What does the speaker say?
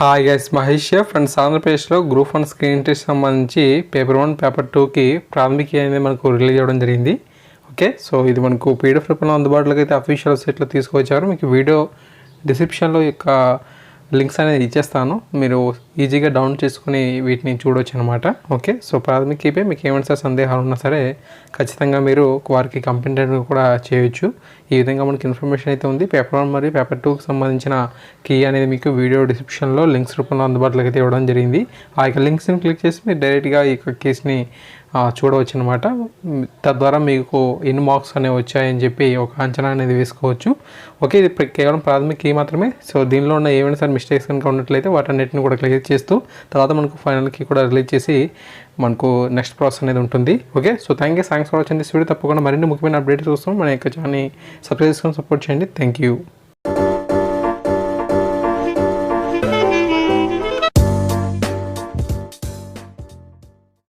Hi guys, Mahesh friends. ఆంధ్రప్రదేశ్లో group 1 screen test సంబంధించి paper 1 paper 2కి ప్రాథమిక అనేది మనకు రిలీజ్ అవ్వడం జరిగింది. ఓకే, సో ఇది మనకు పీడిఎఫ్ రూపంలో అందుబాటులోకి అయితే అఫీషియల్ సైట్లో తీసుకువచ్చారు. మీకు వీడియో డిస్క్రిప్షన్లో యొక్క లింక్స్ అనేది ఇచ్చేస్తాను, మీరు ఈజీగా డౌన్లోడ్ చేసుకుని వీటిని చూడవచ్చు అనమాట. ఓకే, సో ప్రాథమికపై మీకు ఏమైనా సందేహాలు ఉన్నా సరే ఖచ్చితంగా మీరు వారికి కంప్లైంట్ కూడా చేయొచ్చు. ఈ విధంగా మనకి ఇన్ఫర్మేషన్ అయితే ఉంది. పేపర్ 1 మరియు పేపర్ 2కి సంబంధించిన కీ అనేది మీకు వీడియో డిస్క్రిప్షన్లో లింక్స్ రూపంలో అందుబాటులోకి అయితే ఇవ్వడం జరిగింది. ఆ యొక్క లింక్స్ని క్లిక్ చేసి మీరు డైరెక్ట్గా ఈ యొక్క కేసుని చూడవచ్చు అనమాట. తద్వారా మీకు ఎన్ని మార్క్స్ అనేవి వచ్చాయని చెప్పి ఒక అంచనా అనేది వేసుకోవచ్చు. ఓకే, ఇది కేవలం ప్రాథమిక కీ మాత్రమే. సో దీనిలో ఉన్న ఏమైనా సరే మిస్టేక్స్ కనుక ఉన్నట్లయితే వాటన్నిటిని కూడా క్లియర్ చేస్తూ తర్వాత మనకు ఫైనల్ కీ కూడా రిలీజ్ చేసి మనకు నెక్స్ట్ ప్రాసెస్ అనేది ఉంటుంది. Okay, so thanks for watching this video. తప్పకుండా మరిన్ని ముఖ్యమైన అప్డేట్స్ కోసం మన యొక్క ఛానల్ని సబ్స్క్రైబ్ చేసుకొని సపోర్ట్ చేయండి. Thank you.